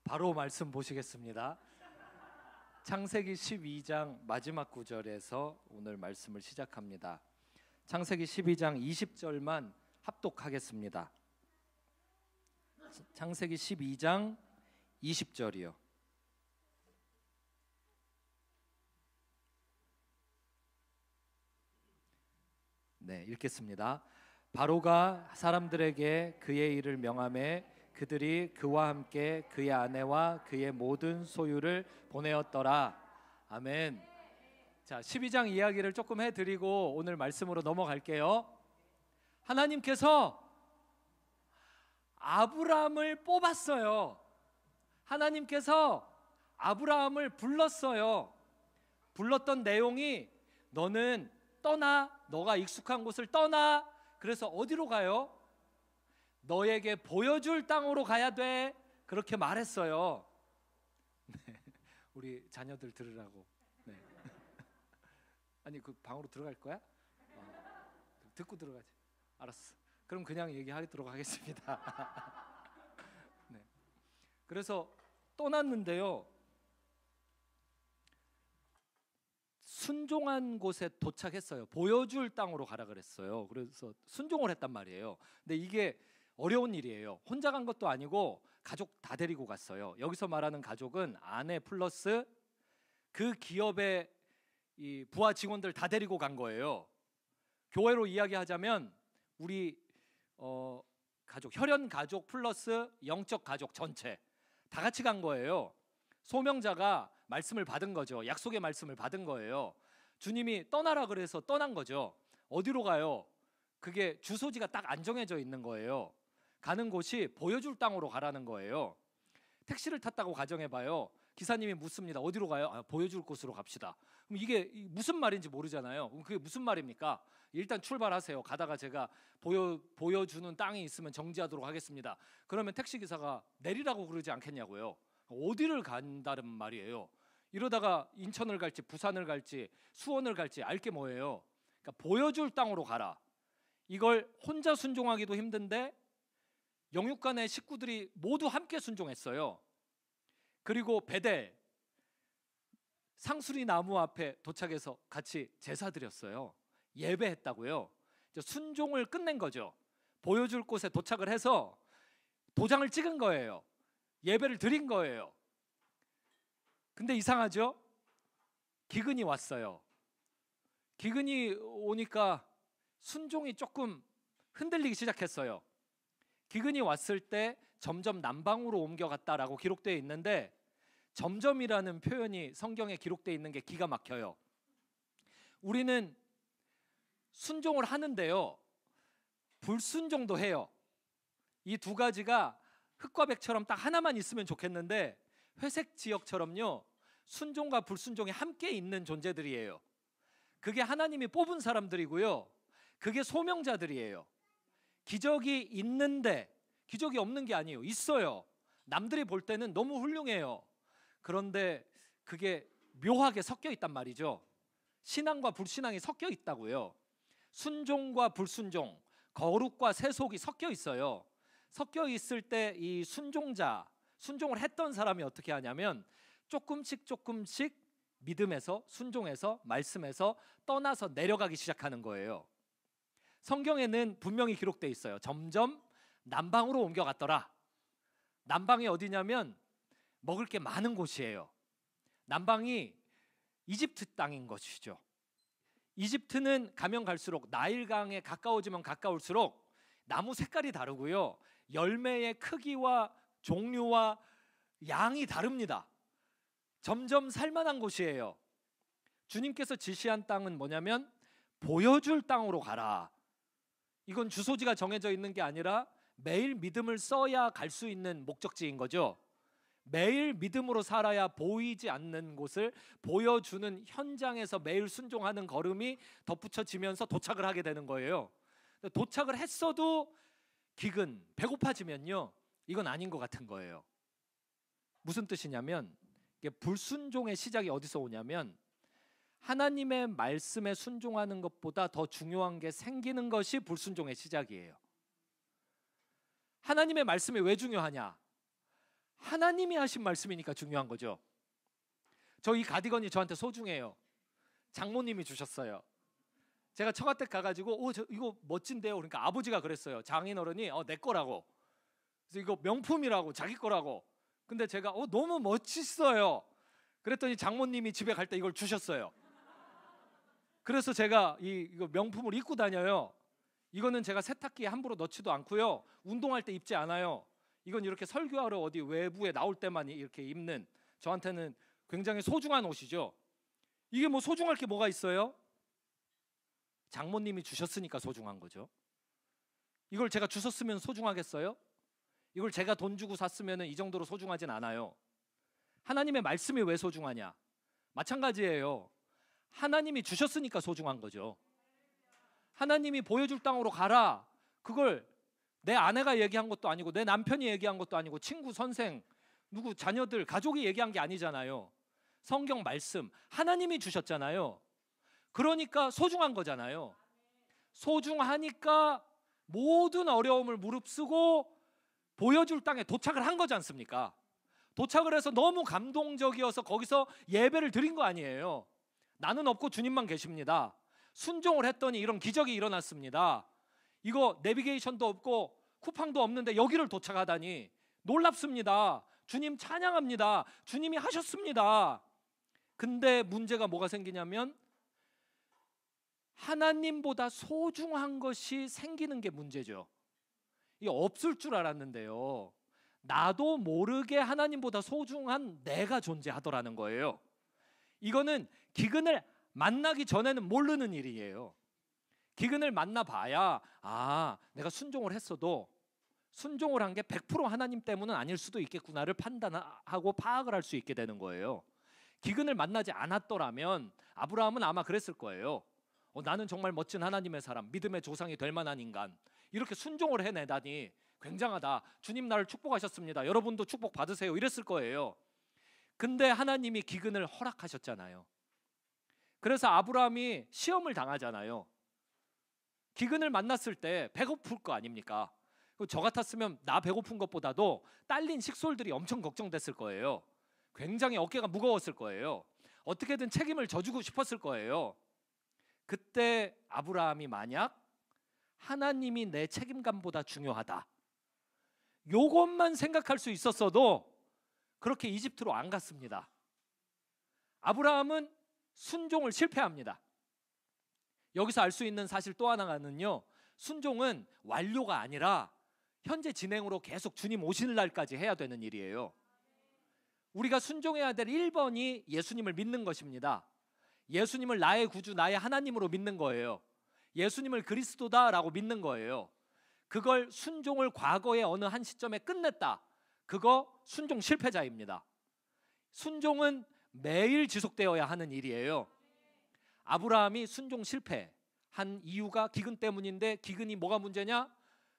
바로 말씀 보시겠습니다. 창세기 12장 마지막 구절에서 오늘 말씀을 시작합니다. 창세기 12장 20절만 합독하겠습니다. 창세기 12장 20절이요. 네, 읽겠습니다. 바로가 사람들에게 그의 일을 명하매 그들이 그와 함께 그의 아내와 그의 모든 소유를 보내었더라. 아멘. 자, 12장 이야기를 조금 해드리고 오늘 말씀으로 넘어갈게요. 하나님께서 아브라함을 뽑았어요. 하나님께서 아브라함을 불렀어요. 불렀던 내용이 너는 떠나, 너가 익숙한 곳을 떠나. 그래서 어디로 가요? 너에게 보여줄 땅으로 가야 돼. 그렇게 말했어요. 네, 우리 자녀들 들으라고. 네. 아니 그 방으로 들어갈 거야? 듣고 들어가지. 알았어. 그럼 그냥 얘기하도록 하겠습니다. 네. 그래서 떠났는데요. 순종한 곳에 도착했어요. 보여줄 땅으로 가라 그랬어요. 그래서 순종을 했단 말이에요. 근데 이게 어려운 일이에요. 혼자 간 것도 아니고 가족 다 데리고 갔어요. 여기서 말하는 가족은 아내 플러스 그 기업의 이 부하 직원들 다 데리고 간 거예요. 교회로 이야기하자면 우리 가족, 혈연 가족 플러스 영적 가족 전체 다 같이 간 거예요. 소명자가 말씀을 받은 거죠. 약속의 말씀을 받은 거예요. 주님이 떠나라 그래서 떠난 거죠. 어디로 가요? 그게 주소지가 딱 안 정해져 있는 거예요. 가는 곳이 보여줄 땅으로 가라는 거예요. 택시를 탔다고 가정해봐요. 기사님이 묻습니다. 어디로 가요? 보여줄 곳으로 갑시다. 그럼 이게 무슨 말인지 모르잖아요. 그럼 그게 무슨 말입니까? 일단 출발하세요. 가다가 제가 보여주는 땅이 있으면 정지하도록 하겠습니다. 그러면 택시기사가 내리라고 그러지 않겠냐고요. 어디를 간다는 말이에요. 이러다가 인천을 갈지 부산을 갈지 수원을 갈지 알 게 뭐예요? 그러니까 보여줄 땅으로 가라. 이걸 혼자 순종하기도 힘든데 영육간의 식구들이 모두 함께 순종했어요. 그리고 베델 상수리 나무 앞에 도착해서 같이 제사 드렸어요. 예배했다고요. 순종을 끝낸 거죠. 보여줄 곳에 도착을 해서 도장을 찍은 거예요. 예배를 드린 거예요. 근데 이상하죠? 기근이 왔어요. 기근이 오니까 순종이 조금 흔들리기 시작했어요. 기근이 왔을 때 점점 남방으로 옮겨갔다라고 기록되어 있는데 점점이라는 표현이 성경에 기록되어 있는 게 기가 막혀요. 우리는 순종을 하는데요. 불순종도 해요. 이 두 가지가 흙과 백처럼 딱 하나만 있으면 좋겠는데 회색 지역처럼요. 순종과 불순종이 함께 있는 존재들이에요. 그게 하나님이 뽑은 사람들이고요. 그게 소명자들이에요. 기적이 있는데 기적이 없는 게 아니에요. 있어요. 남들이 볼 때는 너무 훌륭해요. 그런데 그게 묘하게 섞여 있단 말이죠. 신앙과 불신앙이 섞여 있다고요. 순종과 불순종, 거룩과 세속이 섞여 있어요. 섞여 있을 때 이 순종을 했던 사람이 어떻게 하냐면 조금씩 믿음에서 순종해서 말씀에서 떠나서 내려가기 시작하는 거예요. 성경에는 분명히 기록되어 있어요. 점점 남방으로 옮겨갔더라. 남방이 어디냐면 먹을 게 많은 곳이에요. 남방이 이집트 땅인 것이죠. 이집트는 가면 갈수록 나일강에 가까워지면 가까울수록 나무 색깔이 다르고요. 열매의 크기와 종류와 양이 다릅니다. 점점 살만한 곳이에요. 주님께서 지시한 땅은 뭐냐면 보여줄 땅으로 가라. 이건 주소지가 정해져 있는 게 아니라 매일 믿음을 써야 갈 수 있는 목적지인 거죠. 매일 믿음으로 살아야 보이지 않는 곳을 보여주는 현장에서 매일 순종하는 걸음이 덧붙여지면서 도착을 하게 되는 거예요. 도착을 했어도 기근, 배고파지면요. 이건 아닌 것 같은 거예요. 무슨 뜻이냐면 이게 불순종의 시작이 어디서 오냐면 하나님의 말씀에 순종하는 것보다 더 중요한 게 생기는 것이 불순종의 시작이에요. 하나님의 말씀이 왜 중요하냐? 하나님이 하신 말씀이니까 중요한 거죠. 저 이 가디건이 저한테 소중해요. 장모님이 주셨어요. 제가 처가댁 가가지고 이거 멋진데요. 그러니까 아버지가 그랬어요. 장인어른이 내 거라고. 그래서 이거 명품이라고, 자기 거라고. 근데 제가 너무 멋있어요. 그랬더니 장모님이 집에 갈 때 이걸 주셨어요. 그래서 제가 이거 명품을 입고 다녀요. 이거는 제가 세탁기에 함부로 넣지도 않고요. 운동할 때 입지 않아요. 이건 이렇게 설교하러 어디 외부에 나올 때만 이렇게 입는, 저한테는 굉장히 소중한 옷이죠. 이게 뭐 소중할 게 뭐가 있어요? 장모님이 주셨으니까 소중한 거죠. 이걸 제가 주셨으면 소중하겠어요? 이걸 제가 돈 주고 샀으면 이 정도로 소중하진 않아요. 하나님의 말씀이 왜 소중하냐? 마찬가지예요. 하나님이 주셨으니까 소중한 거죠. 하나님이 보여줄 땅으로 가라. 그걸 내 아내가 얘기한 것도 아니고 내 남편이 얘기한 것도 아니고 친구, 선생, 누구 자녀들, 가족이 얘기한 게 아니잖아요. 성경 말씀 하나님이 주셨잖아요. 그러니까 소중한 거잖아요. 소중하니까 모든 어려움을 무릅쓰고 보여줄 땅에 도착을 한 거지 않습니까? 도착을 해서 너무 감동적이어서 거기서 예배를 드린 거 아니에요. 나는 없고 주님만 계십니다. 순종을 했더니 이런 기적이 일어났습니다. 이거 내비게이션도 없고 쿠팡도 없는데 여기를 도착하다니 놀랍습니다. 주님 찬양합니다. 주님이 하셨습니다. 근데 문제가 뭐가 생기냐면 하나님보다 소중한 것이 생기는 게 문제죠. 이게 없을 줄 알았는데요. 나도 모르게 하나님보다 소중한 내가 존재하더라는 거예요. 이거는 기근을 만나기 전에는 모르는 일이에요. 기근을 만나봐야 내가 순종을 했어도 순종을 한 게 100% 하나님 때문은 아닐 수도 있겠구나를 판단하고 파악을 할 수 있게 되는 거예요. 기근을 만나지 않았더라면 아브라함은 아마 그랬을 거예요. 나는 정말 멋진 하나님의 사람, 믿음의 조상이 될 만한 인간, 이렇게 순종을 해내다니 굉장하다. 주님 나를 축복하셨습니다. 여러분도 축복 받으세요. 이랬을 거예요. 근데 하나님이 기근을 허락하셨잖아요. 그래서 아브라함이 시험을 당하잖아요. 기근을 만났을 때 배고플 거 아닙니까? 저 같았으면 나 배고픈 것보다도 딸린 식솔들이 엄청 걱정됐을 거예요. 굉장히 어깨가 무거웠을 거예요. 어떻게든 책임을 져주고 싶었을 거예요. 그때 아브라함이 만약 하나님이 내 책임감보다 중요하다, 요것만 생각할 수 있었어도 그렇게 이집트로 안 갔습니다. 아브라함은 순종을 실패합니다. 여기서 알 수 있는 사실 또 하나는요, 순종은 완료가 아니라 현재 진행으로 계속 주님 오시는 날까지 해야 되는 일이에요. 우리가 순종해야 될 1번이 예수님을 믿는 것입니다. 예수님을 나의 구주, 나의 하나님으로 믿는 거예요. 예수님을 그리스도다라고 믿는 거예요. 그걸 순종을 과거의 어느 한 시점에 끝냈다, 그거 순종 실패자입니다. 순종은 매일 지속되어야 하는 일이에요. 아브라함이 순종 실패한 이유가 기근 때문인데, 기근이 뭐가 문제냐?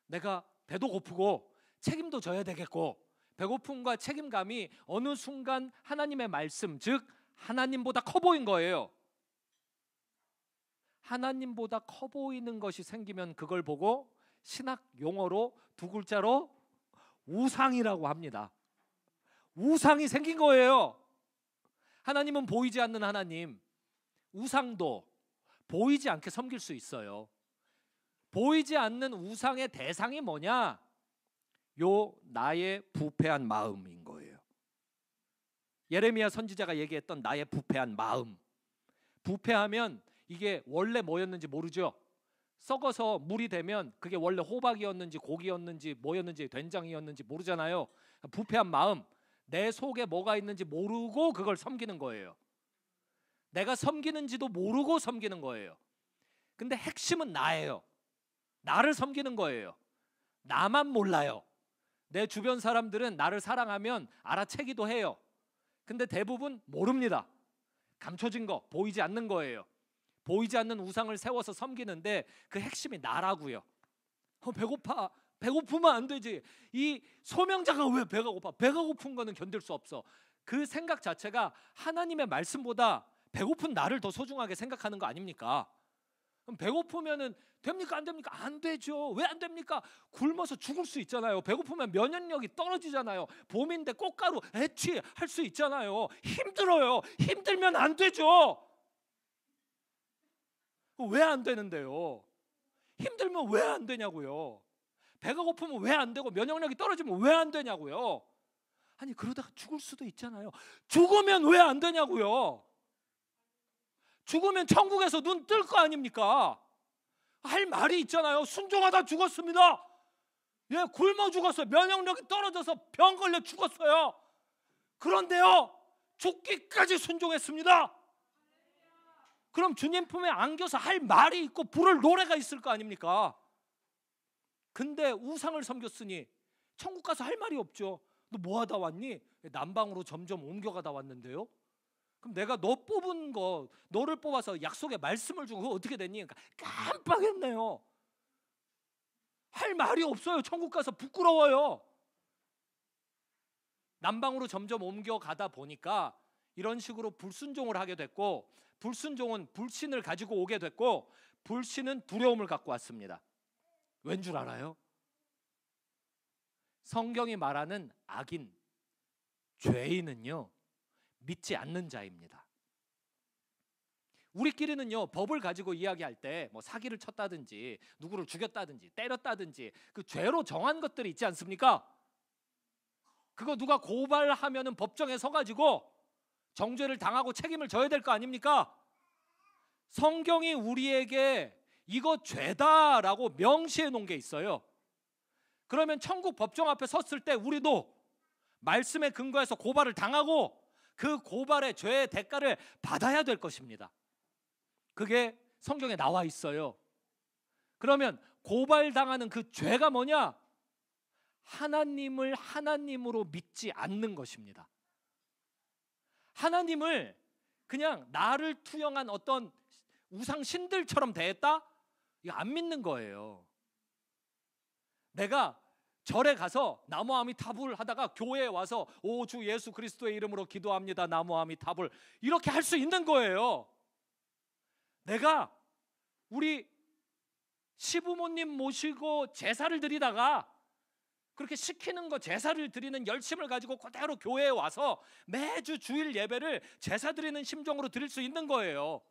내가 배도 고프고 책임도 져야 되겠고, 배고픔과 책임감이 어느 순간 하나님의 말씀, 즉 하나님보다 커 보인 거예요. 하나님보다 커 보이는 것이 생기면 그걸 보고 신학 용어로 두 글자로 우상이라고 합니다. 우상이 생긴 거예요. 하나님은 보이지 않는 하나님, 우상도 보이지 않게 섬길 수 있어요. 보이지 않는 우상의 대상이 뭐냐? 나의 부패한 마음인 거예요. 예레미야 선지자가 얘기했던 나의 부패한 마음. 부패하면 이게 원래 뭐였는지 모르죠. 썩어서 물이 되면 그게 원래 호박이었는지 고기였는지 뭐였는지 된장이었는지 모르잖아요. 부패한 마음, 내 속에 뭐가 있는지 모르고 그걸 섬기는 거예요. 내가 섬기는지도 모르고 섬기는 거예요. 근데 핵심은 나예요. 나를 섬기는 거예요. 나만 몰라요. 내 주변 사람들은 나를 사랑하면 알아채기도 해요. 근데 대부분 모릅니다. 감춰진 거, 보이지 않는 거예요. 보이지 않는 우상을 세워서 섬기는데 그 핵심이 나라고요. 배고파. 배고프면 안 되지. 이 소명자가 왜 배가 고파? 배가 고픈 거는 견딜 수 없어. 그 생각 자체가 하나님의 말씀보다 배고픈 나를 더 소중하게 생각하는 거 아닙니까? 그럼 배고프면은 됩니까 안 됩니까? 안 되죠. 왜 안 됩니까? 굶어서 죽을 수 있잖아요. 배고프면 면역력이 떨어지잖아요. 봄인데 꽃가루 할 수 있잖아요. 힘들어요. 힘들면 안 되죠. 왜 안 되는데요? 힘들면 왜 안 되냐고요. 배가 고프면 왜 안 되고 면역력이 떨어지면 왜 안 되냐고요. 아니 그러다가 죽을 수도 있잖아요. 죽으면 왜 안 되냐고요. 죽으면 천국에서 눈 뜰 거 아닙니까? 할 말이 있잖아요. 순종하다 죽었습니다. 예, 굶어 죽었어요. 면역력이 떨어져서 병 걸려 죽었어요. 그런데요, 죽기까지 순종했습니다. 그럼 주님 품에 안겨서 할 말이 있고 부를 노래가 있을 거 아닙니까? 근데 우상을 섬겼으니 천국 가서 할 말이 없죠. 너 뭐 하다 왔니? 남방으로 점점 옮겨가다 왔는데요. 그럼 내가 너 뽑은 거, 너를 뽑아서 약속의 말씀을 주고 그거 어떻게 됐니? 그러니까 깜빡했네요. 할 말이 없어요. 천국 가서 부끄러워요. 남방으로 점점 옮겨가다 보니까 이런 식으로 불순종을 하게 됐고, 불순종은 불신을 가지고 오게 됐고, 불신은 두려움을 갖고 왔습니다. 왠 줄 알아요? 성경이 말하는 악인, 죄인은요, 믿지 않는 자입니다. 우리끼리는요, 법을 가지고 이야기할 때 뭐 사기를 쳤다든지 누구를 죽였다든지 때렸다든지 그 죄로 정한 것들이 있지 않습니까? 그거 누가 고발하면은 법정에 서가지고 정죄를 당하고 책임을 져야 될 거 아닙니까? 성경이 우리에게 이거 죄다라고 명시해 놓은 게 있어요. 그러면 천국 법정 앞에 섰을 때 우리도 말씀에 근거해서 고발을 당하고 그 고발의 죄의 대가를 받아야 될 것입니다. 그게 성경에 나와 있어요. 그러면 고발당하는 그 죄가 뭐냐? 하나님을 하나님으로 믿지 않는 것입니다. 하나님을 그냥 나를 투영한 어떤 우상 신들처럼 대했다? 이거 안 믿는 거예요. 내가 절에 가서 나무 아미타불 하다가 교회에 와서 오 주 예수 그리스도의 이름으로 기도합니다. 나무 아미타불 이렇게 할 수 있는 거예요. 내가 우리 시부모님 모시고 제사를 드리다가 그렇게 시키는 거 제사를 드리는 열심을 가지고 그대로 교회에 와서 매주 주일 예배를 제사 드리는 심정으로 드릴 수 있는 거예요.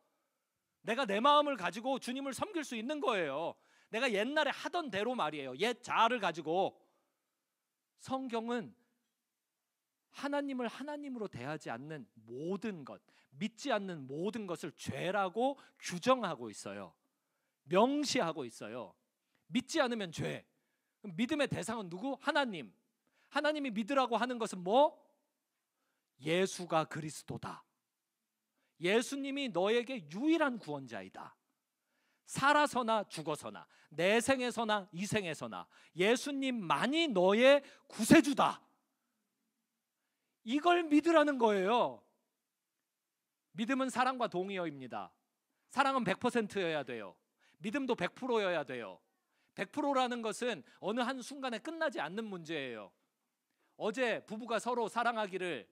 내가 내 마음을 가지고 주님을 섬길 수 있는 거예요. 내가 옛날에 하던 대로 말이에요. 옛 자아를 가지고. 성경은 하나님을 하나님으로 대하지 않는 모든 것, 믿지 않는 모든 것을 죄라고 규정하고 있어요. 명시하고 있어요. 믿지 않으면 죄. 믿음의 대상은 누구? 하나님. 하나님이 믿으라고 하는 것은 뭐? 예수가 그리스도다. 예수님이 너에게 유일한 구원자이다. 살아서나 죽어서나 내 생에서나 이 생에서나 예수님만이 너의 구세주다. 이걸 믿으라는 거예요. 믿음은 사랑과 동의어입니다. 사랑은 100%여야 돼요. 믿음도 100%여야 돼요. 100%라는 것은 어느 한순간에 끝나지 않는 문제예요. 어제 부부가 서로 사랑하기를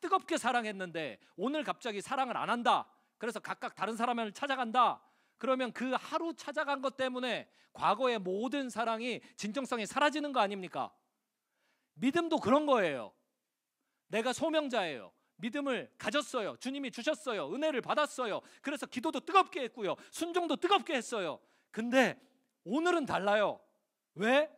뜨겁게 사랑했는데 오늘 갑자기 사랑을 안 한다. 그래서 각각 다른 사람을 찾아간다. 그러면 그 하루 찾아간 것 때문에 과거의 모든 사랑이 진정성이 사라지는 거 아닙니까? 믿음도 그런 거예요. 내가 소명자예요. 믿음을 가졌어요. 주님이 주셨어요. 은혜를 받았어요. 그래서 기도도 뜨겁게 했고요. 순종도 뜨겁게 했어요. 근데 오늘은 달라요. 왜?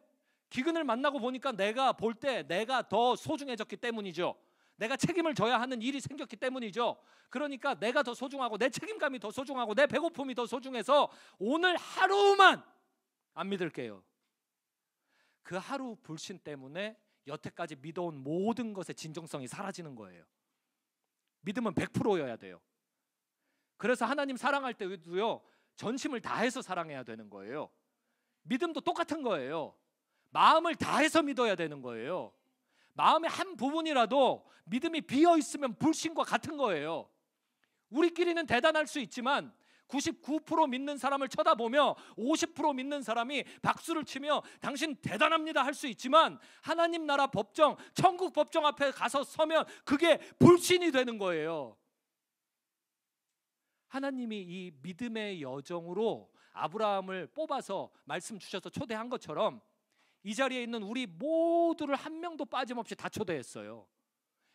기근을 만나고 보니까 내가 볼 때 내가 더 소중해졌기 때문이죠. 내가 책임을 져야 하는 일이 생겼기 때문이죠. 그러니까 내가 더 소중하고 내 책임감이 더 소중하고 내 배고픔이 더 소중해서 오늘 하루만 안 믿을게요. 그 하루 불신 때문에 여태까지 믿어온 모든 것의 진정성이 사라지는 거예요. 믿음은 100%여야 돼요. 그래서 하나님 사랑할 때도요, 전심을 다해서 사랑해야 되는 거예요. 믿음도 똑같은 거예요. 마음을 다해서 믿어야 되는 거예요. 마음의 한 부분이라도 믿음이 비어 있으면 불신과 같은 거예요. 우리끼리는 대단할 수 있지만 99% 믿는 사람을 쳐다보며 50% 믿는 사람이 박수를 치며 당신 대단합니다 할 수 있지만 하나님 나라 법정, 천국 법정 앞에 가서 서면 그게 불신이 되는 거예요. 하나님이 이 믿음의 여정으로 아브라함을 뽑아서 말씀 주셔서 초대한 것처럼 이 자리에 있는 우리 모두를 한 명도 빠짐없이 다 초대했어요.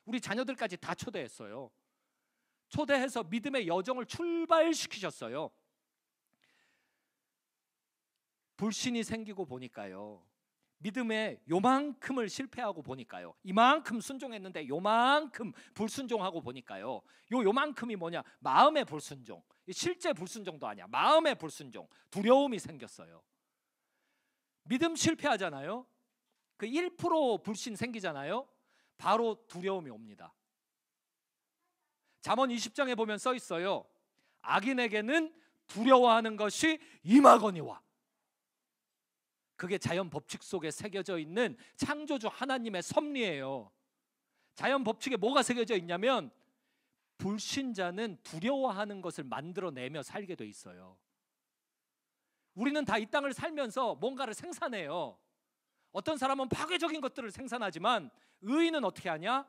우리 자녀들까지 다 초대했어요. 초대해서 믿음의 여정을 출발시키셨어요. 불신이 생기고 보니까요, 믿음의 요만큼을 실패하고 보니까요, 이만큼 순종했는데 요만큼 불순종하고 보니까요, 요만큼이 뭐냐? 마음의 불순종. 실제 불순종도 아니야. 마음의 불순종, 두려움이 생겼어요. 믿음 실패하잖아요. 그 1% 불신 생기잖아요. 바로 두려움이 옵니다. 잠언 20장에 보면 써 있어요. 악인에게는 두려워하는 것이 임하거니와. 그게 자연 법칙 속에 새겨져 있는 창조주 하나님의 섭리예요. 자연 법칙에 뭐가 새겨져 있냐면 불신자는 두려워하는 것을 만들어내며 살게 돼 있어요. 우리는 다 이 땅을 살면서 뭔가를 생산해요. 어떤 사람은 파괴적인 것들을 생산하지만 의인은 어떻게 하냐?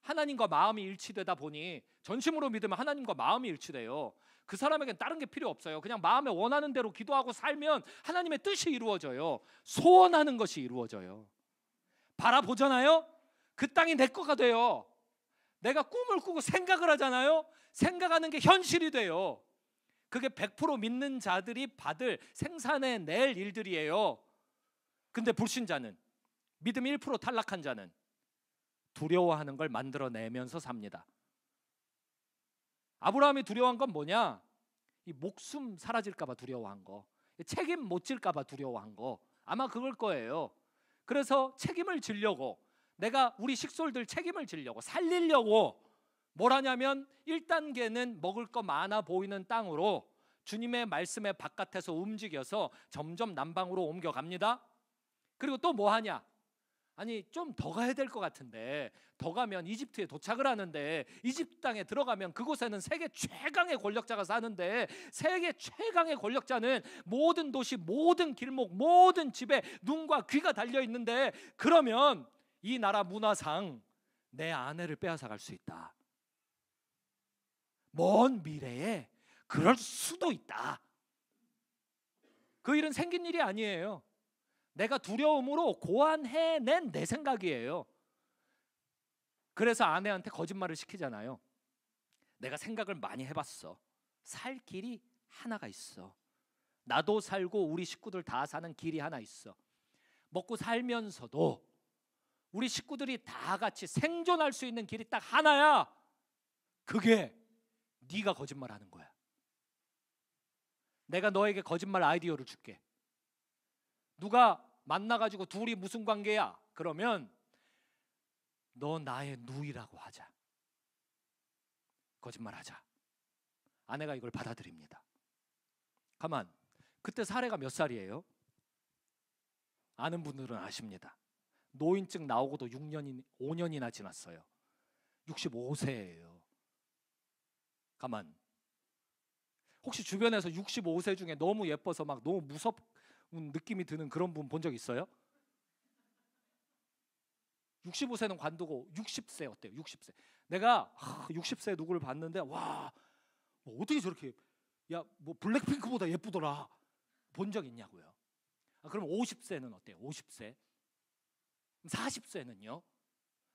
하나님과 마음이 일치되다 보니, 전심으로 믿으면 하나님과 마음이 일치돼요. 그 사람에겐 다른 게 필요 없어요. 그냥 마음에 원하는 대로 기도하고 살면 하나님의 뜻이 이루어져요. 소원하는 것이 이루어져요. 바라보잖아요. 그 땅이 내 거가 돼요. 내가 꿈을 꾸고 생각을 하잖아요. 생각하는 게 현실이 돼요. 그게 100% 믿는 자들이 받을, 생산해낼 일들이에요. 근데 불신자는, 믿음 1% 탈락한 자는 두려워하는 걸 만들어내면서 삽니다. 아브라함이 두려워한 건 뭐냐? 이 목숨 사라질까 봐 두려워한 거, 책임 못 질까 봐 두려워한 거, 아마 그걸 거예요. 그래서 책임을 지려고, 내가 우리 식솔들 책임을 지려고, 살리려고 뭘 하냐면 1단계는 먹을 거 많아 보이는 땅으로 주님의 말씀의 바깥에서 움직여서 점점 남방으로 옮겨갑니다. 그리고 또 뭐 하냐? 아니, 좀 더 가야 될 것 같은데, 더 가면 이집트에 도착을 하는데, 이집트 땅에 들어가면 그곳에는 세계 최강의 권력자가 사는데, 세계 최강의 권력자는 모든 도시, 모든 길목, 모든 집에 눈과 귀가 달려 있는데, 그러면 이 나라 문화상 내 아내를 빼앗아 갈 수 있다. 먼 미래에 그럴 수도 있다. 그 일은 생긴 일이 아니에요. 내가 두려움으로 고안해낸 내 생각이에요. 그래서 아내한테 거짓말을 시키잖아요. 내가 생각을 많이 해봤어. 살 길이 하나가 있어. 나도 살고 우리 식구들 다 사는 길이 하나 있어. 먹고 살면서도 우리 식구들이 다 같이 생존할 수 있는 길이 딱 하나야. 그게 네가 거짓말하는 거야. 내가 너에게 거짓말 아이디어를 줄게. 누가 만나가지고 둘이 무슨 관계야? 그러면 너 나의 누이라고 하자. 거짓말하자. 아내가 이걸 받아들입니다. 가만, 그때 사례가 몇 살이에요? 아는 분들은 아십니다. 노인증 나오고도 5년이나 지났어요. 65세예요. 가만, 혹시 주변에서 65세 중에 너무 예뻐서 막 너무 무섭은 느낌이 드는 그런 분 본 적 있어요? 65세는 관두고 60세 어때요? 60세. 내가 60세 누구를 봤는데, 와, 뭐 어떻게 저렇게, 야, 뭐 블랙핑크보다 예쁘더라, 본 적 있냐고요. 그럼 50세는 어때요? 50세. 40세는요?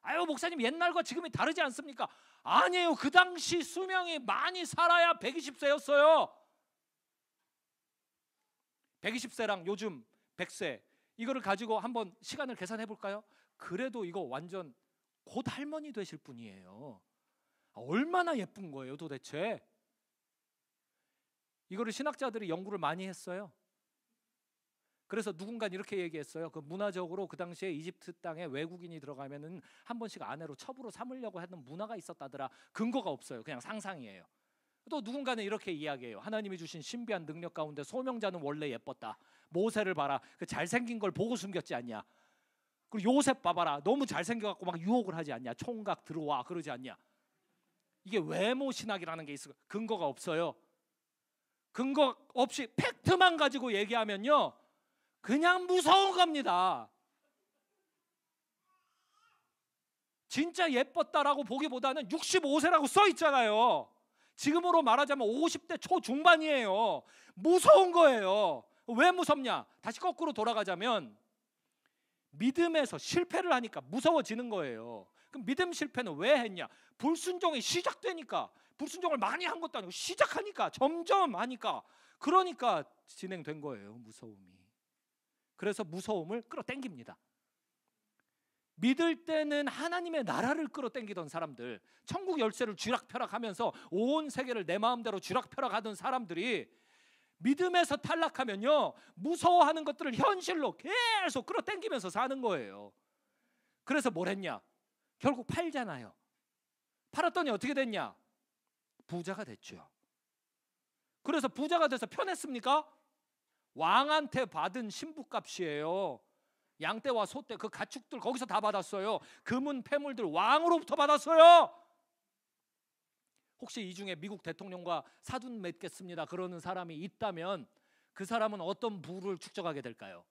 아유, 목사님, 옛날과 지금이 다르지 않습니까? 아니에요. 그 당시 수명이 많이 살아야 120세였어요. 120세랑 요즘 100세, 이거를 가지고 한번 시간을 계산해 볼까요? 그래도 이거 완전 곧 할머니 되실 분이에요. 얼마나 예쁜 거예요 도대체. 이거를 신학자들이 연구를 많이 했어요. 그래서 누군가는 이렇게 얘기했어요. 그 문화적으로 그 당시에 이집트 땅에 외국인이 들어가면은 한 번씩 아내로 첩으로 삼으려고 하는 문화가 있었다더라. 근거가 없어요. 그냥 상상이에요. 또 누군가는 이렇게 이야기해요. 하나님이 주신 신비한 능력 가운데 소명자는 원래 예뻤다. 모세를 봐라. 그 잘생긴 걸 보고 숨겼지 않냐. 그리고 요셉 봐봐라. 너무 잘생겨갖고 막 유혹을 하지 않냐. 총각 들어와 그러지 않냐. 이게 외모 신학이라는 게 있어요. 근거가 없어요. 근거 없이 팩트만 가지고 얘기하면요, 그냥 무서운 겁니다. 진짜 예뻤다라고 보기보다는 65세라고 써 있잖아요. 지금으로 말하자면 50대 초중반이에요. 무서운 거예요. 왜 무섭냐? 다시 거꾸로 돌아가자면 믿음에서 실패를 하니까 무서워지는 거예요. 그럼 믿음 실패는 왜 했냐? 불순종이 시작되니까. 불순종을 많이 한 것도 아니고 시작하니까, 점점 하니까, 그러니까 진행된 거예요, 무서움이. 그래서 무서움을 끌어당깁니다. 믿을 때는 하나님의 나라를 끌어당기던 사람들, 천국 열쇠를 쥐락펴락하면서 온 세계를 내 마음대로 쥐락펴락하던 사람들이 믿음에서 탈락하면요, 무서워하는 것들을 현실로 계속 끌어당기면서 사는 거예요. 그래서 뭘 했냐? 결국 팔잖아요. 팔았더니 어떻게 됐냐? 부자가 됐죠. 그래서 부자가 돼서 편했습니까? 왕한테 받은 신부값이에요. 양떼와 소떼, 그 가축들 거기서 다 받았어요. 금은 폐물들 왕으로부터 받았어요. 혹시 이 중에 미국 대통령과 사돈 맺겠습니다 그러는 사람이 있다면 그 사람은 어떤 부를 축적하게 될까요?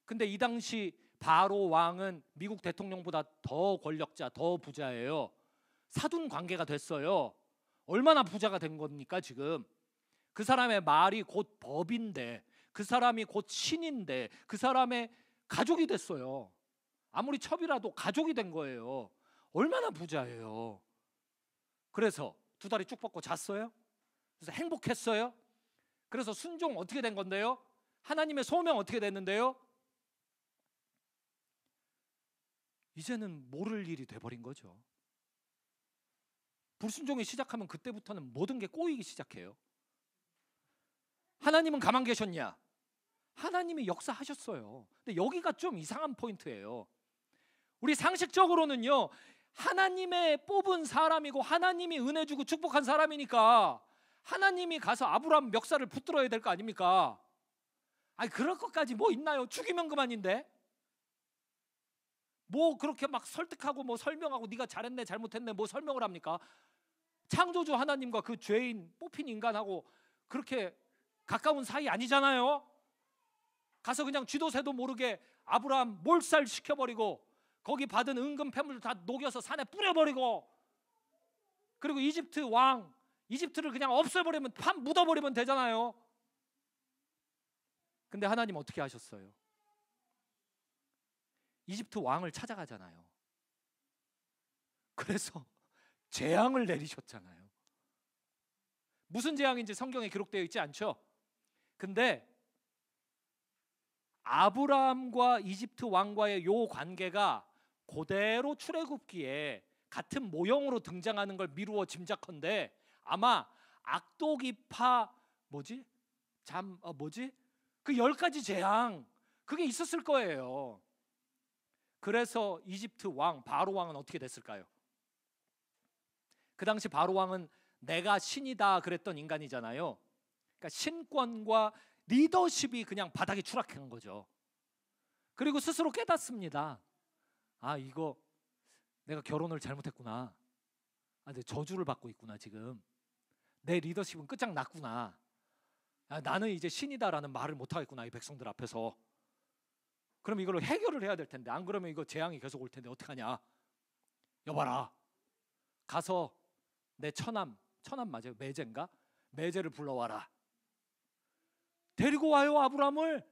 근데 이 당시 바로 왕은 미국 대통령보다 더 권력자, 더 부자예요. 사돈 관계가 됐어요. 얼마나 부자가 된 겁니까 지금? 그 사람의 말이 곧 법인데, 그 사람이 곧 신인데, 그 사람의 가족이 됐어요. 아무리 첩이라도 가족이 된 거예요. 얼마나 부자예요. 그래서 두 다리 쭉 뻗고 잤어요. 그래서 행복했어요. 그래서 순종 어떻게 된 건데요? 하나님의 소명 어떻게 됐는데요? 이제는 모를 일이 돼버린 거죠. 불순종이 시작하면 그때부터는 모든 게 꼬이기 시작해요. 하나님은 가만 계셨냐? 하나님이 역사하셨어요. 근데 여기가 좀 이상한 포인트예요. 우리 상식적으로는요, 하나님의 뽑은 사람이고 하나님이 은혜 주고 축복한 사람이니까 하나님이 가서 아브라함 멱살을 붙들어야 될 거 아닙니까? 아니 그럴 것까지 뭐 있나요? 죽이면 그만인데 뭐 그렇게 막 설득하고 뭐 설명하고 네가 잘했네 잘못했네 뭐 설명을 합니까? 창조주 하나님과 그 죄인 뽑힌 인간하고 그렇게 가까운 사이 아니잖아요. 가서 그냥 쥐도 새도 모르게 아브라함 몰살 시켜버리고 거기 받은 은금 폐물을 다 녹여서 산에 뿌려버리고, 그리고 이집트 왕, 이집트를 그냥 없애버리면, 판 묻어버리면 되잖아요. 근데 하나님 어떻게 하셨어요? 이집트 왕을 찾아가잖아요. 그래서 재앙을 내리셨잖아요. 무슨 재앙인지 성경에 기록되어 있지 않죠? 근데 아브라함과 이집트 왕과의 요 관계가 그대로 출애굽기에 같은 모형으로 등장하는 걸 미루어 짐작컨대 아마 악독이파 그 10가지 재앙 그게 있었을 거예요. 그래서 이집트 왕 바로 왕은 어떻게 됐을까요? 그 당시 바로 왕은 내가 신이다 그랬던 인간이잖아요. 그러니까 신권과 리더십이 그냥 바닥에 추락한 거죠. 그리고 스스로 깨닫습니다. 아, 이거 내가 결혼을 잘못했구나. 내 저주를 받고 있구나. 지금 내 리더십은 끝장났구나. 나는 이제 신이다라는 말을 못하겠구나 이 백성들 앞에서. 그럼 이걸로 해결을 해야 될 텐데 안 그러면 이거 재앙이 계속 올 텐데 어떡하냐. 여봐라, 가서 내 처남 맞아요? 매제인가? 매제를 불러와라. 데리고 와요 아브라함을.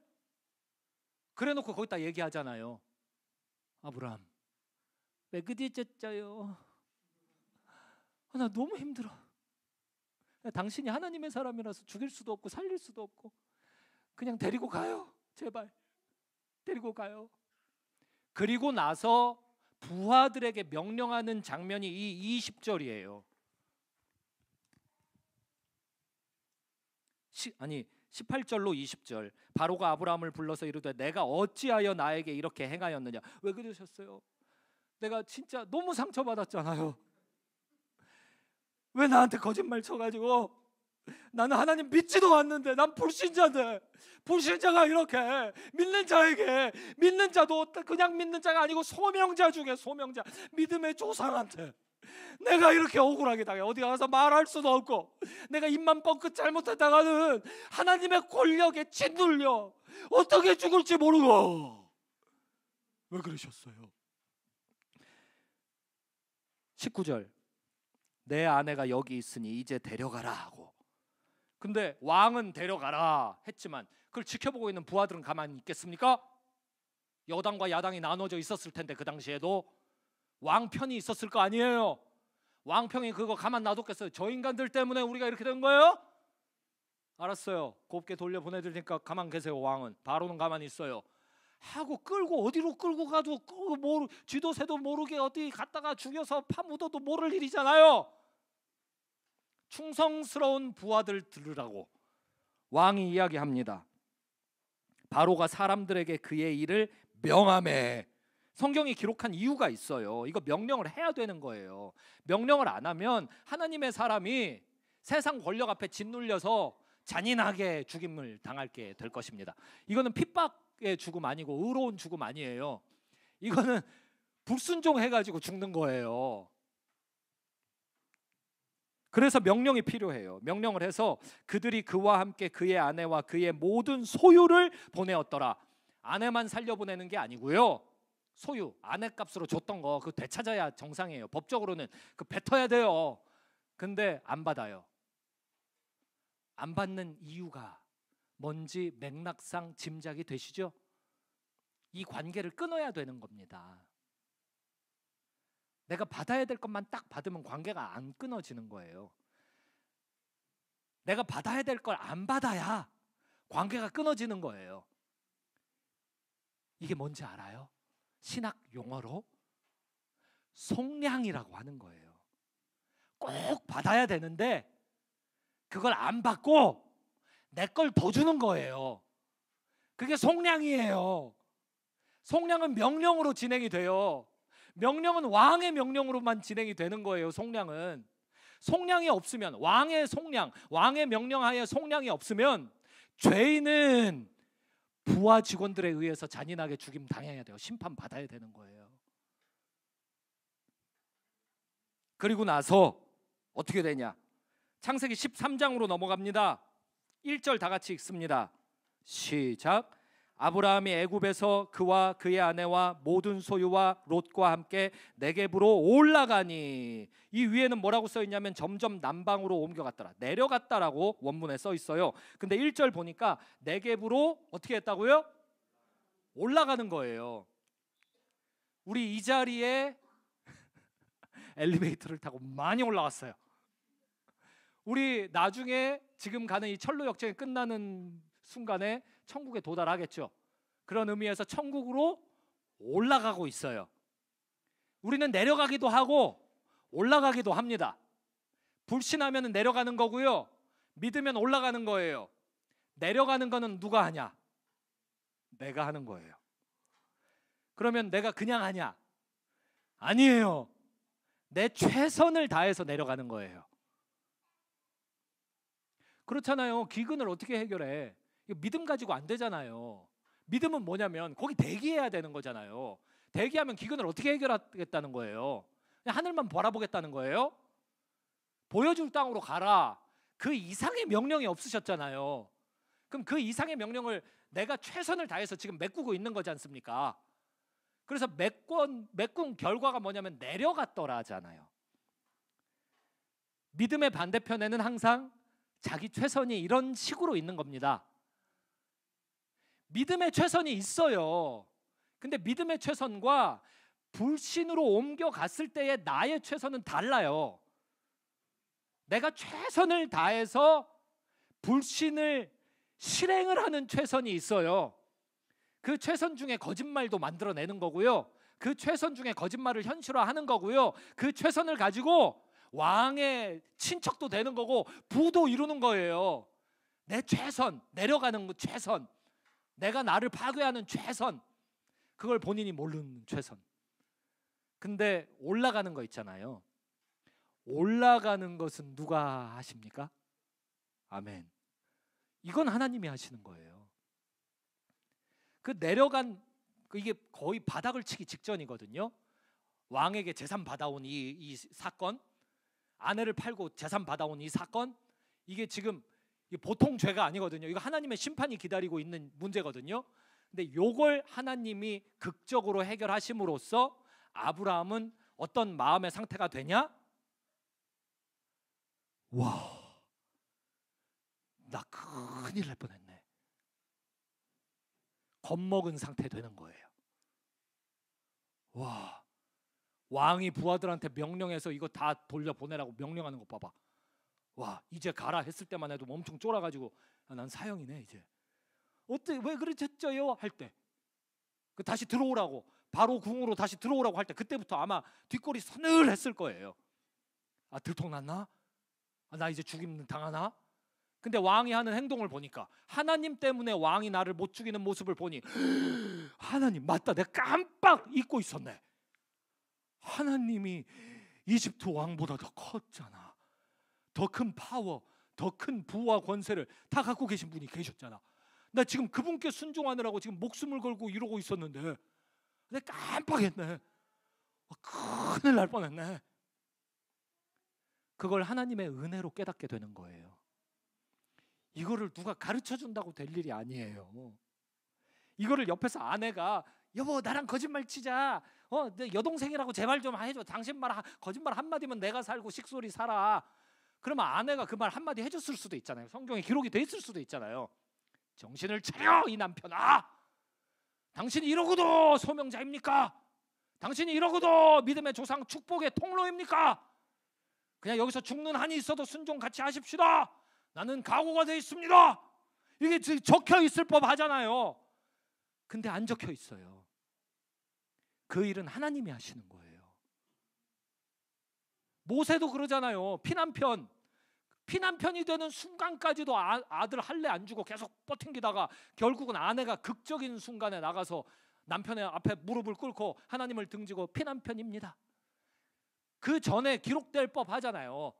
그래놓고 거기다 얘기하잖아요. 아브라함 왜 그리 쨌자요? 나 너무 힘들어. 당신이 하나님의 사람이라서 죽일 수도 없고 살릴 수도 없고 그냥 데리고 가요. 제발 데리고 가요. 그리고 나서 부하들에게 명령하는 장면이 이 20절이에요. 18절로 20절. 바로가 아브라함을 불러서 이르되 내가 어찌하여 나에게 이렇게 행하였느냐. 왜 그러셨어요? 내가 진짜 너무 상처받았잖아요. 왜 나한테 거짓말 쳐가지고, 나는 하나님 믿지도 않는데, 난 불신자인데, 불신자가 이렇게 믿는 자에게, 믿는 자도 그냥 믿는 자가 아니고 소명자 중에 소명자, 믿음의 조상한테 내가 이렇게 억울하게 당해. 어디 가서 말할 수도 없고 내가 입만 뻥끗 잘못했다가는 하나님의 권력에 짓눌려 어떻게 죽을지 모르고. 왜 그러셨어요? 19절. 내 아내가 여기 있으니 이제 데려가라 하고. 근데 왕은 데려가라 했지만 그걸 지켜보고 있는 부하들은 가만히 있겠습니까? 여당과 야당이 나눠져 있었을 텐데 그 당시에도 왕 편이 있었을 거 아니에요. 왕 편이 그거 가만 놔뒀겠어요? 저 인간들 때문에 우리가 이렇게 된 거예요? 알았어요. 곱게 돌려 보내드리니까 가만 계세요. 왕은 바로는 가만히 있어요. 하고 끌고 어디로 끌고 가도 쥐도 새도 모르게 어디 갔다가 죽여서 파묻어도 모를 일이잖아요. 충성스러운 부하들 들으라고 왕이 이야기합니다. 바로가 사람들에게 그의 일을 명하매. 성경이 기록한 이유가 있어요. 이거 명령을 해야 되는 거예요. 명령을 안 하면 하나님의 사람이 세상 권력 앞에 짓눌려서 잔인하게 죽임을 당하게 될 것입니다. 이거는 핍박의 죽음 아니고 의로운 죽음 아니에요. 이거는 불순종해가지고 죽는 거예요. 그래서 명령이 필요해요. 명령을 해서 그들이 그와 함께 그의 아내와 그의 모든 소유를 보내었더라. 아내만 살려보내는 게 아니고요. 소유, 아내 값으로 줬던 거 그거 되찾아야 정상이에요. 법적으로는 그 뱉어야 돼요. 근데 안 받아요. 안 받는 이유가 뭔지 맥락상 짐작이 되시죠? 이 관계를 끊어야 되는 겁니다. 내가 받아야 될 것만 딱 받으면 관계가 안 끊어지는 거예요. 내가 받아야 될 걸 안 받아야 관계가 끊어지는 거예요. 이게 뭔지 알아요? 신학 용어로 속량이라고 하는 거예요. 꼭 받아야 되는데 그걸 안 받고 내 걸 더 주는 거예요. 그게 속량이에요. 속량은 명령으로 진행이 돼요. 명령은 왕의 명령으로만 진행이 되는 거예요. 속량은. 속량이 없으면, 왕의 속량, 왕의 명령하에 속량이 없으면 죄인은 부하 직원들에 의해서 잔인하게 죽임 당해야 돼요. 심판 받아야 되는 거예요. 그리고 나서 어떻게 되냐? 창세기 13장으로 넘어갑니다. 1절 다 같이 읽습니다. 시작. 아브라함이 애굽에서 그와 그의 아내와 모든 소유와 롯과 함께 네겝으로 올라가니. 이 위에는 뭐라고 써 있냐면 점점 남방으로 옮겨갔더라. 내려갔다라고 원문에 써 있어요. 근데 1절 보니까 네겝으로 어떻게 했다고요? 올라가는 거예요. 우리 이 자리에 엘리베이터를 타고 많이 올라왔어요. 우리 나중에 지금 가는 이 철로 역정이 끝나는 순간에 천국에 도달하겠죠. 그런 의미에서 천국으로 올라가고 있어요. 우리는 내려가기도 하고 올라가기도 합니다. 불신하면 내려가는 거고요. 믿으면 올라가는 거예요. 내려가는 거는 누가 하냐? 내가 하는 거예요. 그러면 내가 그냥 하냐? 아니에요. 내 최선을 다해서 내려가는 거예요. 그렇잖아요. 기근을 어떻게 해결해? 이거 믿음 가지고 안 되잖아요. 믿음은 뭐냐면 거기 대기해야 되는 거잖아요. 대기하면 기근을 어떻게 해결하겠다는 거예요? 그냥 하늘만 바라보겠다는 거예요? 보여줄 땅으로 가라. 그 이상의 명령이 없으셨잖아요. 그럼 그 이상의 명령을 내가 최선을 다해서 지금 메꾸고 있는 거지 않습니까? 그래서 메꾼 결과가 뭐냐면 내려갔더라잖아요. 믿음의 반대편에는 항상 자기 최선이 이런 식으로 있는 겁니다. 믿음의 최선이 있어요. 근데 믿음의 최선과 불신으로 옮겨갔을 때의 나의 최선은 달라요. 내가 최선을 다해서 불신을 실행을 하는 최선이 있어요. 그 최선 중에 거짓말도 만들어내는 거고요. 그 최선 중에 거짓말을 현실화하는 거고요. 그 최선을 가지고 왕의 친척도 되는 거고 부도 이루는 거예요. 내 최선, 내려가는 거 최선, 내가 나를 파괴하는 최선, 그걸 본인이 모르는 최선. 근데 올라가는 거 있잖아요. 올라가는 것은 누가 하십니까? 아멘. 이건 하나님이 하시는 거예요. 그 내려간 이게 거의 바닥을 치기 직전이거든요. 왕에게 재산 받아온 이 사건, 아내를 팔고 재산 받아온 이 사건, 이게 지금 보통 죄가 아니거든요. 이거 하나님의 심판이 기다리고 있는 문제거든요. 근데 요걸 하나님이 극적으로 해결하심으로써 아브라함은 어떤 마음의 상태가 되냐? 와, 나 큰일 날 뻔했네. 겁먹은 상태 되는 거예요. 와, 왕이 부하들한테 명령해서 이거 다 돌려보내라고 명령하는 거 봐봐. 와, 이제 가라 했을 때만 해도 엄청 쫄아가지고 난 사형이네 이제. 어때, 왜 그러셨죠요? 할 때 다시 들어오라고, 바로 궁으로 다시 들어오라고 할 때 그때부터 아마 뒷골이 서늘했을 거예요. 아, 들통났나? 아, 나 이제 죽임 당하나? 근데 왕이 하는 행동을 보니까, 하나님 때문에 왕이 나를 못 죽이는 모습을 보니 하나님, 맞다, 내가 깜빡 잊고 있었네. 하나님이 이집트 왕보다 더 컸잖아. 더 큰 파워, 더 큰 부와 권세를 다 갖고 계신 분이 계셨잖아. 나 지금 그분께 순종하느라고 지금 목숨을 걸고 이러고 있었는데 내가 깜빡했네. 큰일 날 뻔했네. 그걸 하나님의 은혜로 깨닫게 되는 거예요. 이거를 누가 가르쳐 준다고 될 일이 아니에요. 이거를 옆에서 아내가, 여보 나랑 거짓말 치자, 내 여동생이라고 제발 좀 해줘, 당신 말 거짓말 한마디면 내가 살고 식솔이 살아. 그러면 아내가 그 말 한마디 해줬을 수도 있잖아요. 성경에 기록이 돼 있을 수도 있잖아요. 정신을 차려 이 남편아, 당신이 이러고도 소명자입니까? 당신이 이러고도 믿음의 조상 축복의 통로입니까? 그냥 여기서 죽는 한이 있어도 순종 같이 하십시다. 나는 각오가 돼 있습니다. 이게 적혀 있을 법 하잖아요. 근데 안 적혀 있어요. 그 일은 하나님이 하시는 거예요. 모세도 그러잖아요. 피난편이 되는 순간까지도 아들 할례 안 주고 계속 버팅기다가 결국은 아내가 극적인 순간에 나가서 남편의 앞에 무릎을 꿇고 하나님을 등지고 피난편입니다. 그 전에 기록될 법 하잖아요.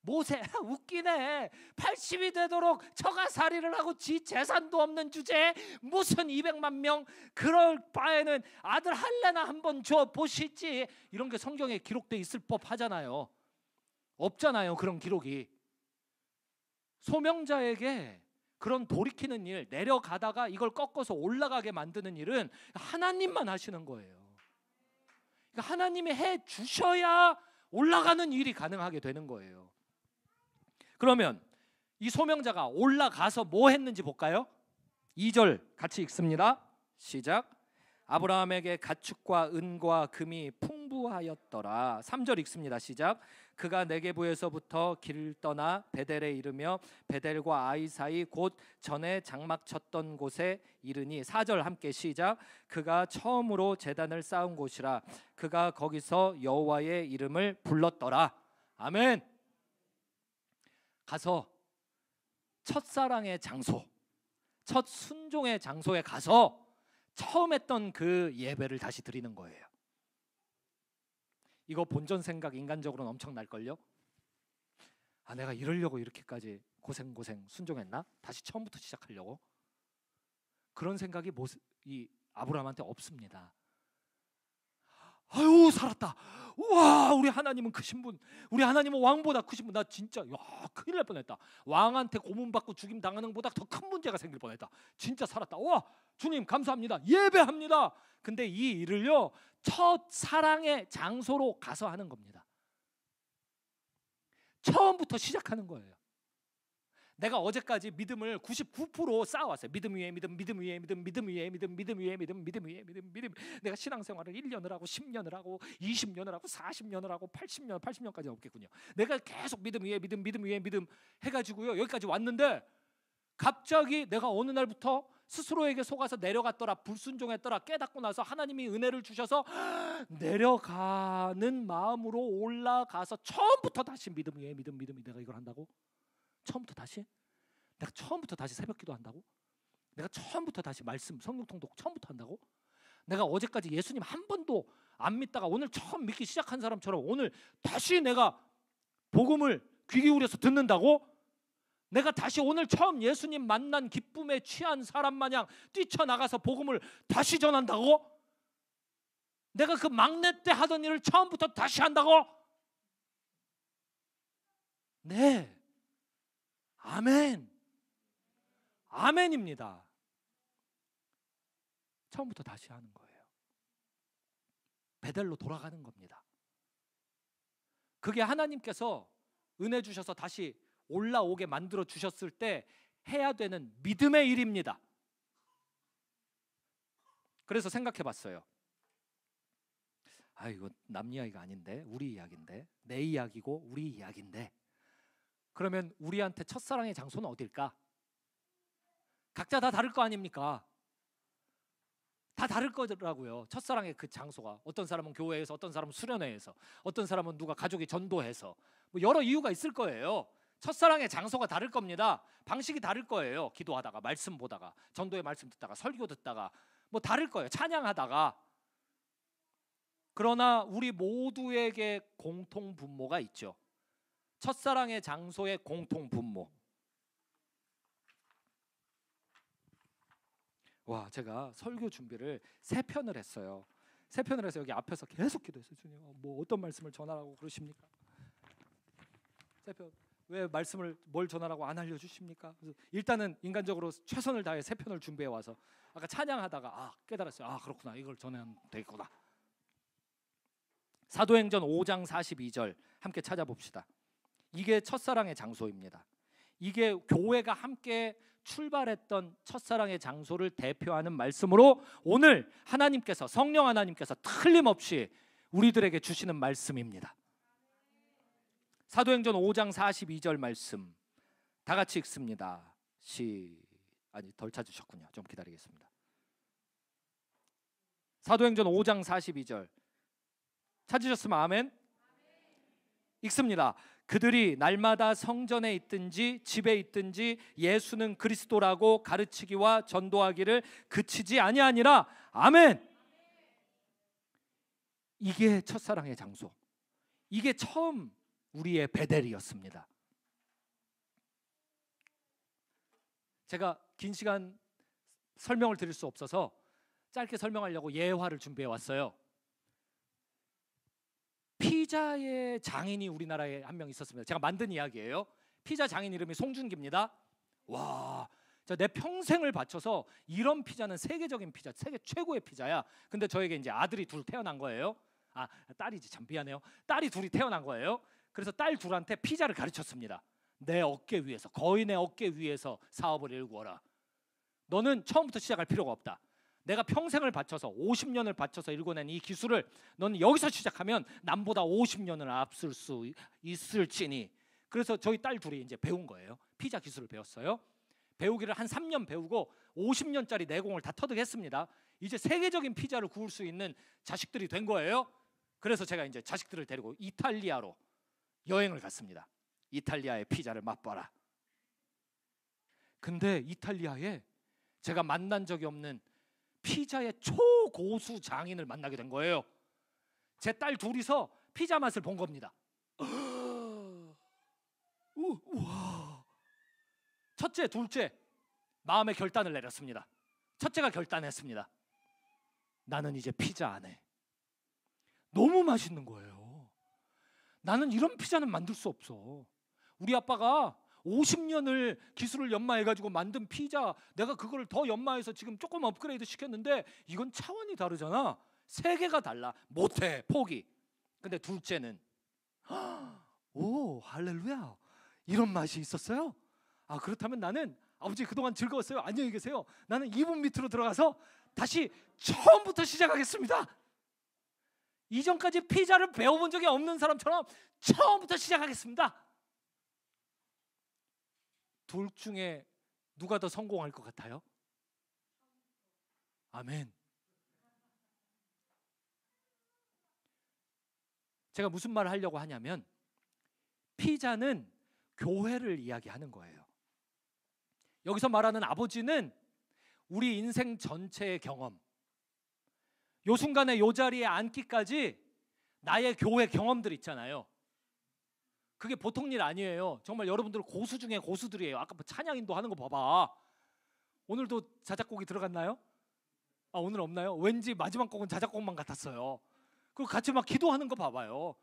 모세 웃기네. 80이 되도록 처가살이를 하고 지 재산도 없는 주제에 무슨 200만 명, 그럴 바에는 아들 할례나 한번 줘 보시지. 이런 게 성경에 기록돼 있을 법 하잖아요. 없잖아요, 그런 기록이. 소명자에게 그런 돌이키는 일, 내려가다가 이걸 꺾어서 올라가게 만드는 일은 하나님만 하시는 거예요. 그러니까 하나님이 해 주셔야 올라가는 일이 가능하게 되는 거예요. 그러면 이 소명자가 올라가서 뭐 했는지 볼까요? 2절 같이 읽습니다. 시작. 아브라함에게 가축과 은과 금이 풍부하였더라. 3절 읽습니다. 시작. 그가 네게부에서부터 길을 떠나 베델에 이르며 베델과 아이 사이 곧 전에 장막 쳤던 곳에 이르니. 4절 함께 시작. 그가 처음으로 제단을 쌓은 곳이라. 그가 거기서 여호와의 이름을 불렀더라. 아멘. 가서 첫사랑의 장소, 첫 순종의 장소에 가서 처음 했던 그 예배를 다시 드리는 거예요. 이거 본전 생각 인간적으로는 엄청 날걸요. 아, 내가 이러려고 이렇게까지 고생 순종했나? 다시 처음부터 시작하려고? 그런 생각이 이 아브라함한테 없습니다. 아유, 살았다. 우와, 우리 하나님은 크신 분, 우리 하나님은 왕보다 크신 분. 나 진짜 큰일 날 뻔했다. 왕한테 고문받고 죽임 당하는 것보다 더 큰 문제가 생길 뻔했다. 진짜 살았다. 와, 주님 감사합니다. 예배합니다. 근데 이 일을요, 첫 사랑의 장소로 가서 하는 겁니다. 처음부터 시작하는 거예요. 내가 어제까지 믿음을 99% 쌓아왔어요. 믿음 위에 믿음, 믿음 위에 믿음, 믿음 위에 믿음, 믿음 위에 믿음, 믿음 위에 믿음, 믿음. 내가 신앙생활을 1년을 하고 10년을 하고 20년을 하고 40년을 하고 80년까지 없겠군요. 내가 계속 믿음 위에 믿음, 믿음 위에 믿음 해가지고요, 여기까지 왔는데 갑자기 내가 어느 날부터 스스로에게 속아서 내려갔더라, 불순종했더라 깨닫고 나서 하나님이 은혜를 주셔서 내려가는 마음으로 올라가서 처음부터 다시 믿음 위에 믿음, 믿음이 내가 이걸 한다고? 처음부터 다시? 내가 처음부터 다시 새벽기도 한다고? 내가 처음부터 다시 말씀 성경 통독 처음부터 한다고? 내가 어제까지 예수님 한 번도 안 믿다가 오늘 처음 믿기 시작한 사람처럼 오늘 다시 내가 복음을 귀 기울여서 듣는다고? 내가 다시 오늘 처음 예수님 만난 기쁨에 취한 사람 마냥 뛰쳐나가서 복음을 다시 전한다고? 내가 그 막내 때 하던 일을 처음부터 다시 한다고? 네, 아멘. 아멘입니다. 처음부터 다시 하는 거예요. 베델로 돌아가는 겁니다. 그게 하나님께서 은혜 주셔서 다시 올라오게 만들어 주셨을 때 해야 되는 믿음의 일입니다. 그래서 생각해 봤어요. 아, 이거 남 이야기가 아닌데, 우리 이야기인데, 내 이야기고 우리 이야기인데, 그러면 우리한테 첫사랑의 장소는 어딜까? 각자 다 다를 거 아닙니까? 다 다를 거더라고요. 첫사랑의 그 장소가. 어떤 사람은 교회에서, 어떤 사람은 수련회에서, 어떤 사람은 누가 가족이 전도해서, 뭐 여러 이유가 있을 거예요. 첫사랑의 장소가 다를 겁니다. 방식이 다를 거예요. 기도하다가, 말씀 보다가, 전도의 말씀 듣다가, 설교 듣다가, 뭐 다를 거예요. 찬양하다가. 그러나 우리 모두에게 공통 분모가 있죠. 첫사랑의 장소의 공통 분모. 와, 제가 설교 준비를 3편을 했어요. 3편을 해서 여기 앞에서 계속 기도했어요. 주님, 뭐 어떤 말씀을 전하라고 그러십니까? 3편. 왜 말씀을 뭘 전하라고 안 알려주십니까? 그래서 일단은 인간적으로 최선을 다해 3편을 준비해 와서 아까 찬양하다가 깨달았어요. 그렇구나, 이걸 전하면 되겠구나. 사도행전 5장 42절 함께 찾아봅시다. 이게 첫사랑의 장소입니다. 이게 교회가 함께 출발했던 첫사랑의 장소를 대표하는 말씀으로 오늘 하나님께서, 성령 하나님께서 틀림없이 우리들에게 주시는 말씀입니다. 사도행전 5장 42절 말씀 다 같이 읽습니다. 덜 찾으셨군요. 좀 기다리겠습니다. 사도행전 5장 42절 찾으셨으면 아멘. 읽습니다. 그들이 날마다 성전에 있든지 집에 있든지 예수는 그리스도라고 가르치기와 전도하기를 그치지 아니하니라. 아멘. 이게 첫사랑의 장소. 이게 처음 우리의 베델이었습니다. 제가 긴 시간 설명을 드릴 수 없어서 짧게 설명하려고 예화를 준비해 왔어요. 피자의 장인이 우리나라에 한 명 있었습니다. 제가 만든 이야기예요. 피자 장인 이름이 송준기입니다. 와, 내 평생을 바쳐서 이런 피자는 세계적인 피자, 세계 최고의 피자야. 근데 저에게 이제 아들이 둘 태어난 거예요. 딸이지, 참 미안해요. 딸이 둘이 태어난 거예요. 그래서 딸 둘한테 피자를 가르쳤습니다. 내 어깨 위에서, 거의 내 어깨 위에서 사업을 일구어라. 너는 처음부터 시작할 필요가 없다. 내가 평생을 바쳐서 50년을 바쳐서 일궈낸 이 기술을 너는 여기서 시작하면 남보다 50년을 앞설 수 있을지니. 그래서 저희 딸 둘이 이제 배운 거예요. 피자 기술을 배웠어요. 배우기를 한 3년 배우고 50년짜리 내공을 다 터득했습니다. 이제 세계적인 피자를 구울 수 있는 자식들이 된 거예요. 그래서 제가 이제 자식들을 데리고 이탈리아로 여행을 갔습니다. 이탈리아의 피자를 맛봐라. 근데 이탈리아에 제가 만난 적이 없는 피자의 초고수 장인을 만나게 된 거예요. 제 딸 둘이서 피자 맛을 본 겁니다. 우와. 첫째, 둘째 마음의 결단을 내렸습니다. 첫째가 결단했습니다. 나는 이제 피자 안 해. 너무 맛있는 거예요. 나는 이런 피자는 만들 수 없어. 우리 아빠가 50년을 기술을 연마해가지고 만든 피자, 내가 그걸 더 연마해서 지금 조금 업그레이드 시켰는데 이건 차원이 다르잖아. 세계가 달라. 못해. 포기. 근데 둘째는 오, 할렐루야, 이런 맛이 있었어요? 그렇다면 나는 아버지 그동안 즐거웠어요. 안녕히 계세요. 나는 이분 밑으로 들어가서 다시 처음부터 시작하겠습니다. 이전까지 피자를 배워본 적이 없는 사람처럼 처음부터 시작하겠습니다. 둘 중에 누가 더 성공할 것 같아요? 아멘. 제가 무슨 말을 하려고 하냐면 피자는 교회를 이야기하는 거예요. 여기서 말하는 아버지는 우리 인생 전체의 경험, 요 순간에 요 자리에 앉기까지 나의 교회 경험들 있잖아요. 그게 보통 일 아니에요. 정말 여러분들 고수 중에 고수들이에요. 아까 뭐 찬양인도 하는 거 봐봐. 오늘도 자작곡이 들어갔나요? 오늘 없나요? 왠지 마지막 곡은 자작곡만 같았어요. 그리고 같이 막 기도하는 거 봐봐요.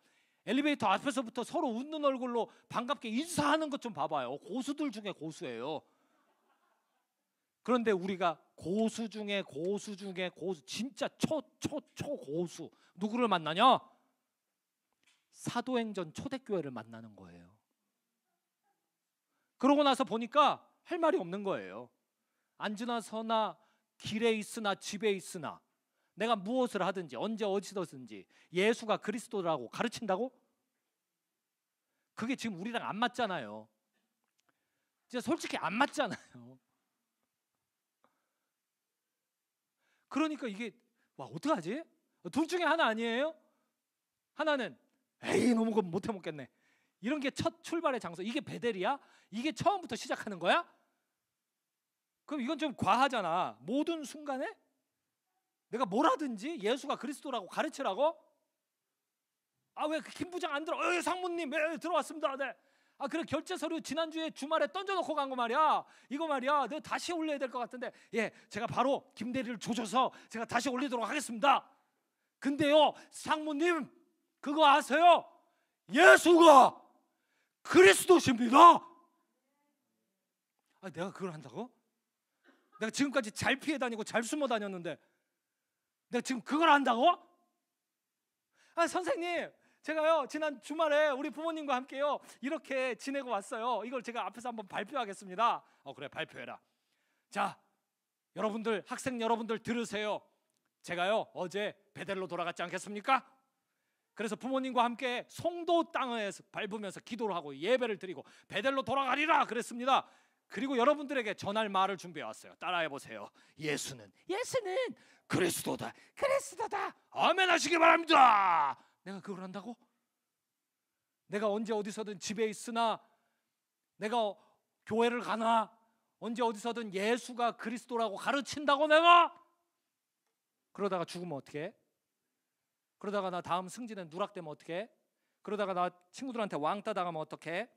엘리베이터 앞에서부터 서로 웃는 얼굴로 반갑게 인사하는 것 좀 봐봐요. 고수들 중에 고수예요. 그런데 우리가 고수 중에 고수 중에 고수, 진짜 초고수 누구를 만나냐? 사도행전 초대교회를 만나는 거예요. 그러고 나서 보니까 할 말이 없는 거예요. 앉으나 서나 길에 있으나 집에 있으나 내가 무엇을 하든지 언제 어디서든지 예수가 그리스도라고 가르친다고? 그게 지금 우리랑 안 맞잖아요. 진짜 솔직히 안 맞잖아요. 그러니까 이게 와 어떡하지? 둘 중에 하나 아니에요? 하나는 에이 너무 그거 못해 먹겠네. 이런 게 첫 출발의 장소. 이게 베델이야? 이게 처음부터 시작하는 거야? 그럼 이건 좀 과하잖아. 모든 순간에 내가 뭘 하든지 예수가 그리스도라고 가르치라고? 아 왜 김 부장 안 들어? 상무님 들어왔습니다. 네. 아 그래 결제 서류 지난주에 주말에 던져놓고 간 거 말이야. 이거 말이야. 내가 다시 올려야 될 것 같은데 예 제가 바로 김 대리를 조져서 제가 다시 올리도록 하겠습니다. 근데요 상무님 그거 아세요? 예수가 그리스도십니다. 아 내가 그걸 한다고? 내가 지금까지 잘 피해 다니고 잘 숨어 다녔는데 내가 지금 그걸 한다고? 아 선생님 제가요 지난 주말에 우리 부모님과 함께요 이렇게 지내고 왔어요. 이걸 제가 앞에서 한번 발표하겠습니다. 그래 발표해라. 자 여러분들 학생 여러분들 들으세요. 제가요 어제 베델로 돌아갔지 않겠습니까? 그래서 부모님과 함께 송도 땅을 밟으면서 기도를 하고 예배를 드리고 베델로 돌아가리라 그랬습니다. 그리고 여러분들에게 전할 말을 준비해 왔어요. 따라해 보세요. 예수는 그리스도다. 아멘 하시기 바랍니다. 내가 그걸 한다고? 내가 언제 어디서든 집에 있으나 내가 교회를 가나 언제 어디서든 예수가 그리스도라고 가르친다고 내가? 그러다가 죽으면 어떡해? 그러다가 나 다음 승진에 누락되면 어떡해? 그러다가 나 친구들한테 왕따 당하면 어떡해?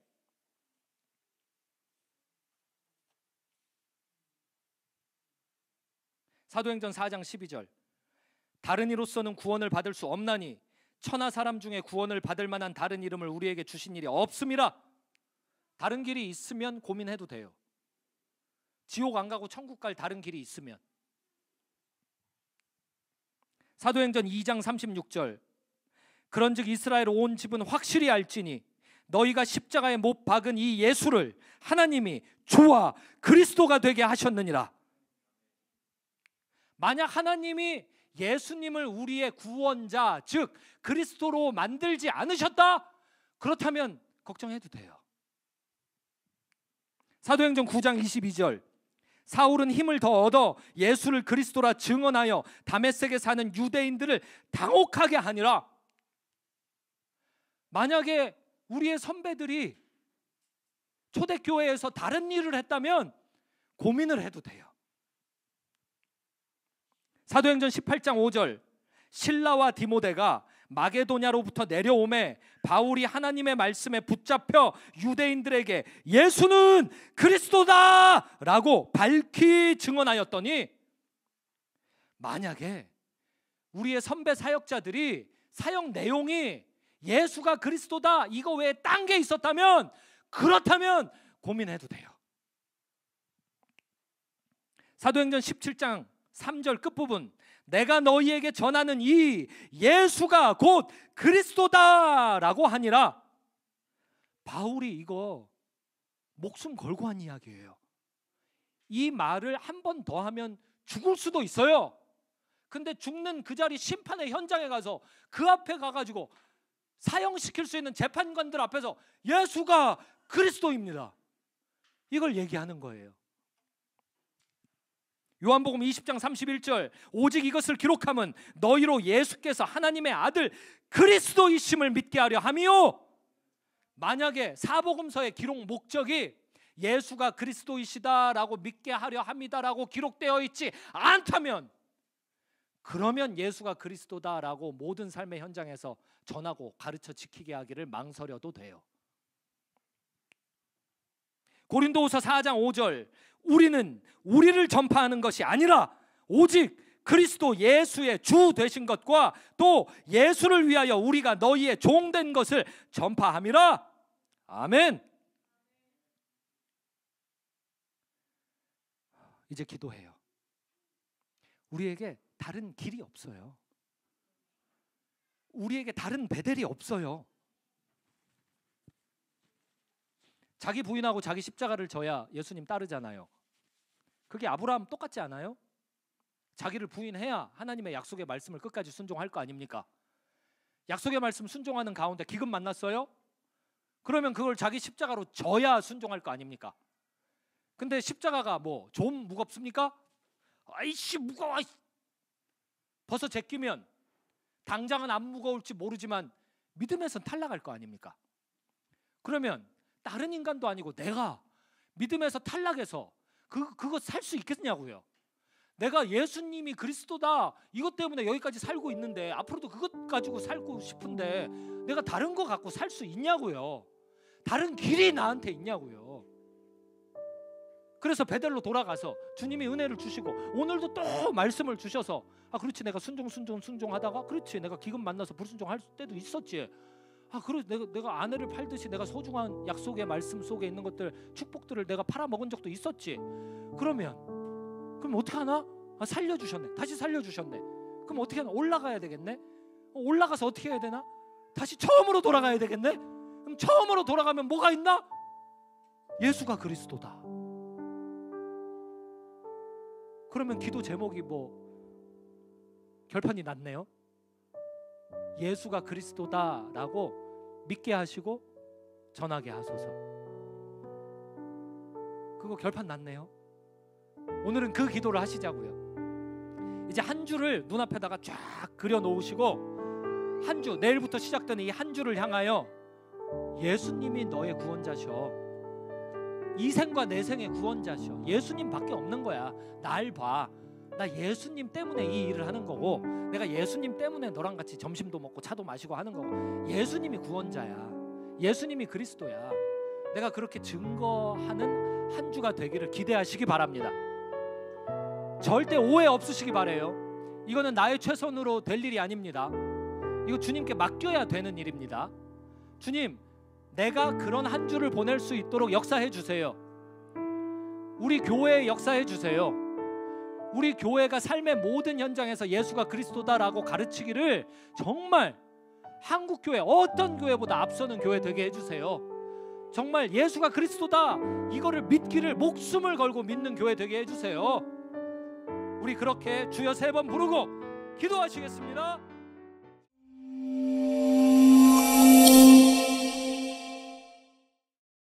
사도행전 4장 12절 다른 이로서는 구원을 받을 수 없나니 천하 사람 중에 구원을 받을 만한 다른 이름을 우리에게 주신 일이 없음이라. 다른 길이 있으면 고민해도 돼요. 지옥 안 가고 천국 갈 다른 길이 있으면. 사도행전 2장 36절 그런즉 이스라엘 온 집은 확실히 알지니 너희가 십자가에 못 박은 이 예수를 하나님이 주와 그리스도가 되게 하셨느니라. 만약 하나님이 예수님을 우리의 구원자 즉 그리스도로 만들지 않으셨다? 그렇다면 걱정해도 돼요. 사도행전 9장 22절 사울은 힘을 더 얻어 예수를 그리스도라 증언하여 다메섹에 사는 유대인들을 당혹하게 하니라. 만약에 우리의 선배들이 초대교회에서 다른 일을 했다면 고민을 해도 돼요. 사도행전 18장 5절 실라와 디모데가 마게도냐로부터 내려오매 바울이 하나님의 말씀에 붙잡혀 유대인들에게 예수는 그리스도다 라고 밝히 증언하였더니 만약에 우리의 선배 사역자들이 사역 내용이 예수가 그리스도다 이거 외에 딴 게 있었다면 그렇다면 고민해도 돼요. 사도행전 17장 3절 끝부분 내가 너희에게 전하는 이 예수가 곧 그리스도다라고 하니라. 바울이 이거 목숨 걸고 한 이야기예요. 이 말을 한 번 더 하면 죽을 수도 있어요. 근데 죽는 그 자리 심판의 현장에 가서 그 앞에 가가지고 사형시킬 수 있는 재판관들 앞에서 예수가 그리스도입니다 이걸 얘기하는 거예요. 요한복음 20장 31절 오직 이것을 기록함은 너희로 예수께서 하나님의 아들 그리스도이심을 믿게 하려 함이요. 만약에 사복음서의 기록 목적이 예수가 그리스도이시다라고 믿게 하려 합니다라고 기록되어 있지 않다면 그러면 예수가 그리스도다라고 모든 삶의 현장에서 전하고 가르쳐 지키게 하기를 망설여도 돼요. 고린도후서 4장 5절 우리는 우리를 전파하는 것이 아니라 오직 그리스도 예수의 주 되신 것과 또 예수를 위하여 우리가 너희의 종된 것을 전파함이라. 아멘. 이제 기도해요. 우리에게 다른 길이 없어요. 우리에게 다른 베델이 없어요. 자기 부인하고 자기 십자가를 져야 예수님 따르잖아요. 그게 아브라함 똑같지 않아요? 자기를 부인해야 하나님의 약속의 말씀을 끝까지 순종할 거 아닙니까? 약속의 말씀 순종하는 가운데 기근 만났어요? 그러면 그걸 자기 십자가로 져야 순종할 거 아닙니까? 근데 십자가가 뭐 좀 무겁습니까? 아이씨 무거워. 벗어 제끼면 당장은 안 무거울지 모르지만 믿음에선 탈락할 거 아닙니까? 그러면 다른 인간도 아니고 내가 믿음에서 탈락해서 그거 살 수 있겠냐고요. 내가 예수님이 그리스도다 이것 때문에 여기까지 살고 있는데 앞으로도 그것 가지고 살고 싶은데 내가 다른 거 갖고 살 수 있냐고요. 다른 길이 나한테 있냐고요. 그래서 베델로 돌아가서 주님이 은혜를 주시고 오늘도 또 말씀을 주셔서 그렇지 내가 순종하다가 그렇지 내가 기근 만나서 불순종할 때도 있었지. 그래 내가 아내를 팔듯이 내가 소중한 약속의 말씀 속에 있는 것들 축복들을 내가 팔아먹은 적도 있었지. 그럼 어떻게 하나? 살려주셨네. 다시 살려주셨네. 그럼 어떻게 하나? 올라가야 되겠네. 올라가서 어떻게 해야 되나? 다시 처음으로 돌아가야 되겠네. 그럼 처음으로 돌아가면 뭐가 있나? 예수가 그리스도다. 그러면 기도 제목이 뭐 결판이 났네요. 예수가 그리스도다라고 믿게 하시고 전하게 하소서. 그거 결판 났네요. 오늘은 그 기도를 하시자고요. 이제 한 주를 눈앞에다가 쫙 그려 놓으시고 한 주, 내일부터 시작되는 이 한 주를 향하여 예수님이 너의 구원자셔. 이 생과 내 생의 구원자셔. 예수님밖에 없는 거야. 날 봐. 나 예수님 때문에 이 일을 하는 거고 내가 예수님 때문에 너랑 같이 점심도 먹고 차도 마시고 하는 거고 예수님이 구원자야. 예수님이 그리스도야. 내가 그렇게 증거하는 한 주가 되기를 기대하시기 바랍니다. 절대 오해 없으시기 바래요. 이거는 나의 최선으로 될 일이 아닙니다. 이거 주님께 맡겨야 되는 일입니다. 주님, 내가 그런 한 주를 보낼 수 있도록 역사해 주세요. 우리 교회에 역사해 주세요. 우리 교회가 삶의 모든 현장에서 예수가 그리스도다라고 가르치기를 정말 한국 교회 어떤 교회보다 앞서는 교회 되게 해주세요. 정말 예수가 그리스도다 이거를 믿기를 목숨을 걸고 믿는 교회 되게 해주세요. 우리 그렇게 주여 3번 부르고 기도하시겠습니다.